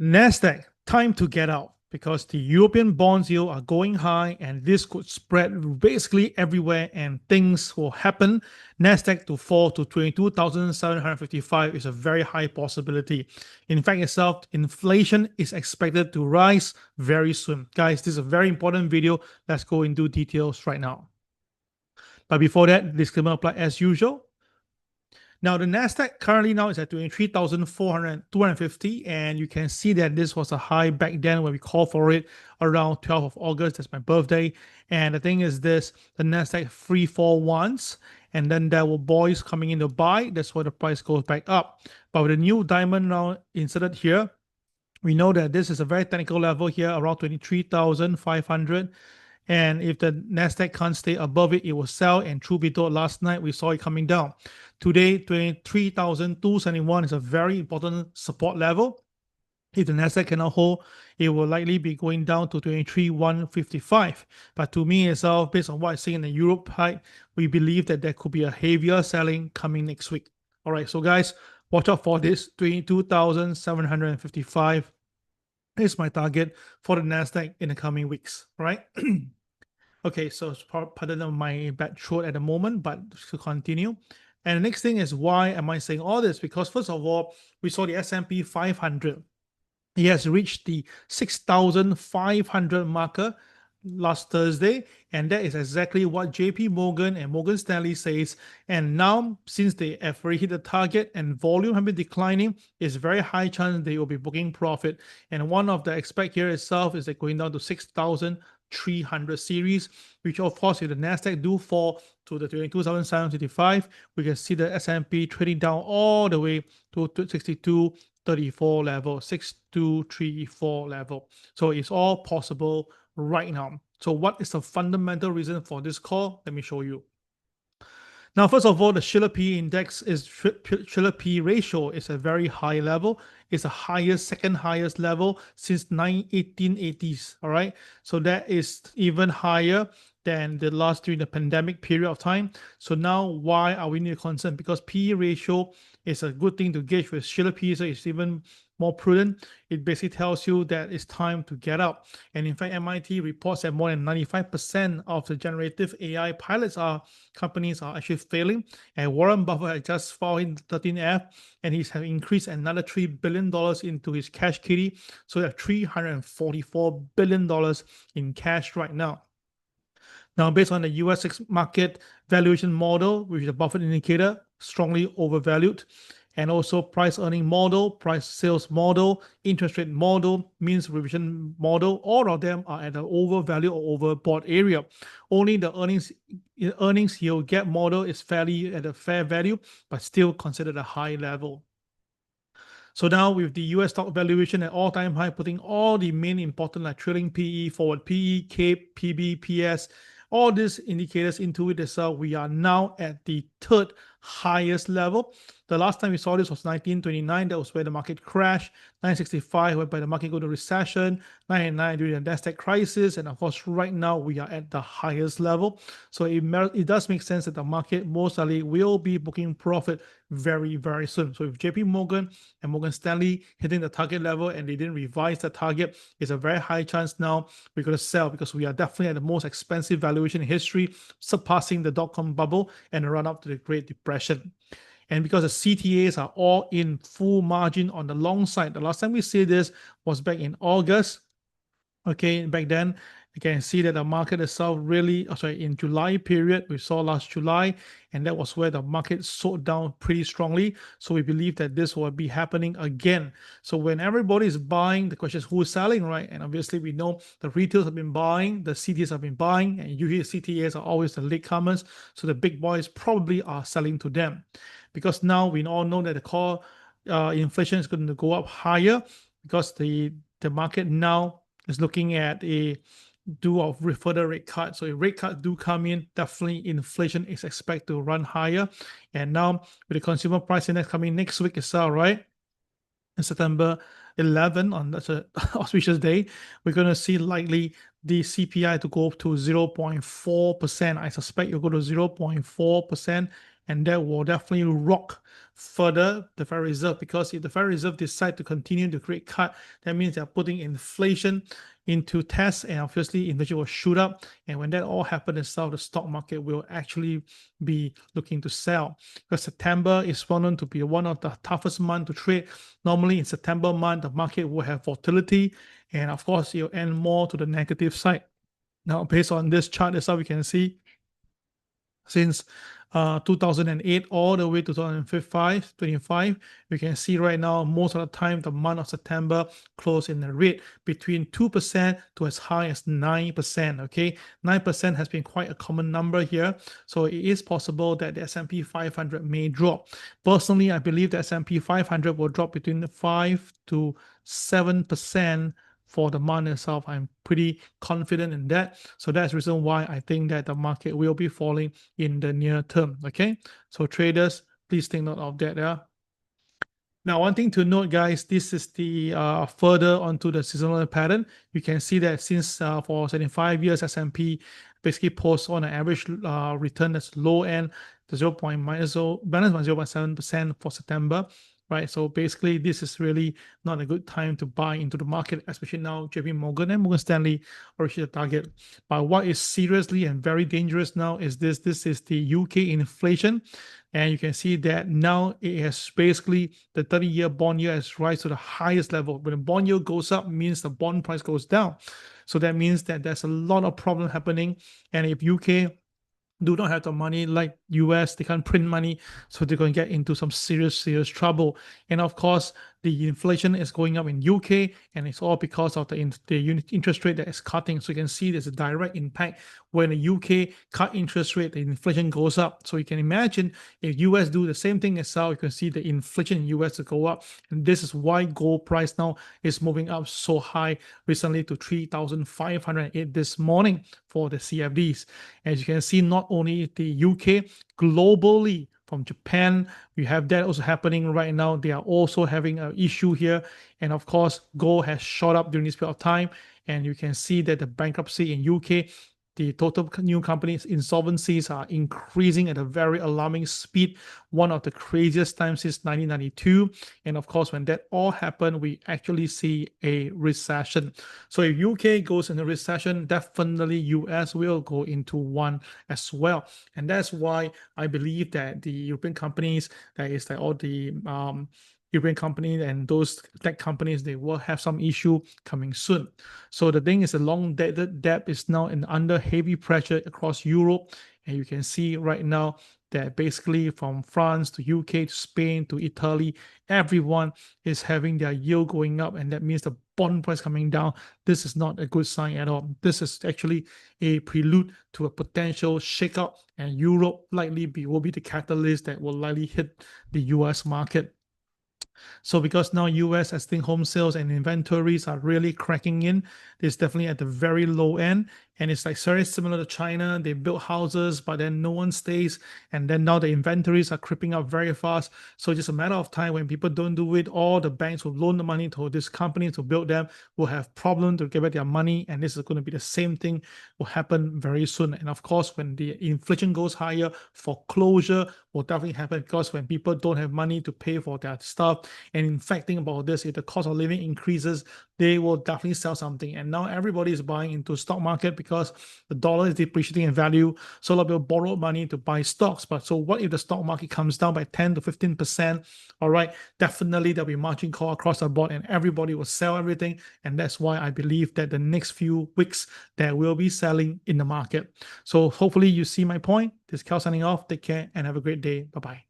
NASDAQ, time to get out because the European bonds yield are going high and this could spread basically everywhere and things will happen. NASDAQ to fall to 22,755 is a very high possibility. In fact itself, inflation is expected to rise very soon. Guys, this is a very important video. Let's go into details right now. But before that, disclaimer apply as usual. Now, the NASDAQ currently now is at 23,250, and you can see that this was a high back then when we called for it around 12th of August. That's my birthday. And the thing is this, the NASDAQ free fall once, and then there were boys coming in to buy. That's why the price goes back up. But with the new diamond now inserted here, we know that this is a very technical level here, around 23,500. And if the NASDAQ can't stay above it, it will sell. And truth be told, last night we saw it coming down. Today, 23,271 is a very important support level. If the NASDAQ cannot hold, it will likely be going down to 23,155. But to me itself, based on what I see in the Europe high, we believe that there could be a heavier selling coming next week. All right, so guys, watch out for this 22,755 is my target for the NASDAQ in the coming weeks, right? Okay, so pardon my bad throat at the moment, but to continue. And the next thing is, why am I saying all this? Because first of all, we saw the S&P 500. It has reached the 6,500 marker last Thursday, and that is exactly what JP Morgan and Morgan Stanley says. And now, since they have already hit the target and volume have been declining, it's very high chance they will be booking profit. And one of the expect here itself is they're going down to 6,300 series, which of course, if the NASDAQ do fall to the 22,755, we can see the S&P trading down all the way to 6234 level, 6234 level. So it's all possible right now. So what is the fundamental reason for this call? Let me show you. Now, first of all, the Shiller P index is Shiller P ratio is a very high level. It's the highest, second highest level since 1880s. All right. So that is even higher than the last during the pandemic period of time. So now why are we need concern? Because P ratio is a good thing to gauge with Shiller P, so it's even more prudent. It basically tells you that it's time to get out. And in fact, MIT reports that more than 95% of the generative AI pilots companies are actually failing. And Warren Buffett just filed in 13F, and he's have increased another $3 billion into his cash kitty. So they have $344 billion in cash right now. Now, based on the US market valuation model, which is a Buffett indicator, strongly overvalued, and also price earning model, price sales model, interest rate model, means revision model, all of them are at the overvalued or overbought area. Only the earnings yield gap model is fairly at a fair value, but still considered a high level. So now with the US stock valuation at all-time high, putting all the main important like trailing PE, forward PE, CAPE, PB, PS, all these indicators into it as well, we are now at the third highest level. The last time we saw this was 1929. That was where the market crashed. 965, whereby the market go to recession. 999 during the NASDAQ crisis. And of course, right now we are at the highest level. So it does make sense that the market most likely will be booking profit very, very soon. So if JP Morgan and Morgan Stanley hitting the target level and they didn't revise the target, it's a very high chance now we're going to sell, because we are definitely at the most expensive valuation in history, surpassing the dot-com bubble and the run up to the Great Depression. And because the CTAs are all in full margin on the long side, the last time we see this was back in August. Okay, back then, you can see that the market itself really, in July period, we saw last July, and that was where the market sold down pretty strongly. So we believe that this will be happening again. So when everybody is buying, the question is who's selling, right? And obviously we know the retails have been buying, the CTAs have been buying, and usually CTAs are always the latecomers. So the big boys probably are selling to them. Because now we all know that the core inflation is going to go up higher, because the market now is looking at a further rate cut. So if rate cuts do come in, definitely inflation is expected to run higher. And now with the consumer price index coming next week itself, right? In September 11, on that's an auspicious day, we're going to see likely the CPI to go up to 0.4%. I suspect you'll go to 0.4%. and that will definitely rock further the Federal Reserve, because if the Federal Reserve decide to continue to create cut, that means they're putting inflation into test, and obviously inflation will shoot up. And when that all happens itself, the stock market will actually be looking to sell, because September is well known to be one of the toughest months to trade. Normally in September month, the market will have volatility, and of course it'll end more to the negative side. Now, based on this chart itself, we can see since 2008 all the way to 2025, we can see right now most of the time the month of September closed in the red between 2% to as high as 9%. Okay, 9% has been quite a common number here, so it is possible that the S&P 500 may drop. Personally, I believe the S&P 500 will drop between 5 to 7% for the month itself. I'm pretty confident in that. So that's the reason why I think that the market will be falling in the near term. Okay, so traders, please take note of that. Yeah. Now, one thing to note, guys, this is the further onto the seasonal pattern. You can see that since for 75 years, S&P basically posts on an average return that's low end, the 0.7% for September, right? So basically, this is really not a good time to buy into the market, especially now JP Morgan and Morgan Stanley are the target. But what is seriously and very dangerous now is this. This is the UK inflation. And you can see that now it has basically, the 30-year bond yield has rise to the highest level. When the bond yield goes up, means the bond price goes down. So that means that there's a lot of problem happening. And if UK do not have the money like US, they can't print money, so they're going to get into some serious trouble. And of course, the inflation is going up in UK, and it's all because of the interest rate that is cutting. So you can see there's a direct impact. When the UK cut interest rate, the inflation goes up. So you can imagine if US do the same thing as well, you can see the inflation in US to go up. And this is why gold price now is moving up so high recently to 3,508 this morning for the CFDs. As you can see, not only the UK, globally, from Japan, we have that also happening right now. They are also having an issue here. And of course, gold has shot up during this period of time. And you can see that the bankruptcy in UK, the total new companies insolvencies are increasing at a very alarming speed, one of the craziest times since 1992. And of course, when that all happened, we actually see a recession. So if UK goes into recession, definitely US will go into one as well. And that's why I believe that the European companies, that is like all the European companies and those tech companies, they will have some issue coming soon. So the thing is, the long-dated debt is now under heavy pressure across Europe. And you can see right now that basically from France to UK to Spain to Italy, everyone is having their yield going up, and that means the bond price coming down. This is not a good sign at all. This is actually a prelude to a potential shakeup, and Europe likely will be the catalyst that will likely hit the US market. So because now US, I think home sales and inventories are really cracking in, it's definitely at the very low end. And it's like very similar to China. They build houses, but then no one stays. And then now the inventories are creeping up very fast. So just a matter of time when people don't do it, all the banks will loan the money to this company to build them, will have problems to get back their money. And this is going to be the same thing will happen very soon. And of course, when the inflation goes higher, foreclosure will definitely happen, because when people don't have money to pay for their stuff, and in fact, think about this, if the cost of living increases, they will definitely sell something. And now everybody is buying into stock market because the dollar is depreciating in value. So a lot of people borrow money to buy stocks. But so what if the stock market comes down by 10 to 15%? All right, definitely there'll be margin call across the board and everybody will sell everything. And that's why I believe that the next few weeks there will be selling in the market. So hopefully you see my point. This is Cal signing off. Take care and have a great day. Bye-bye.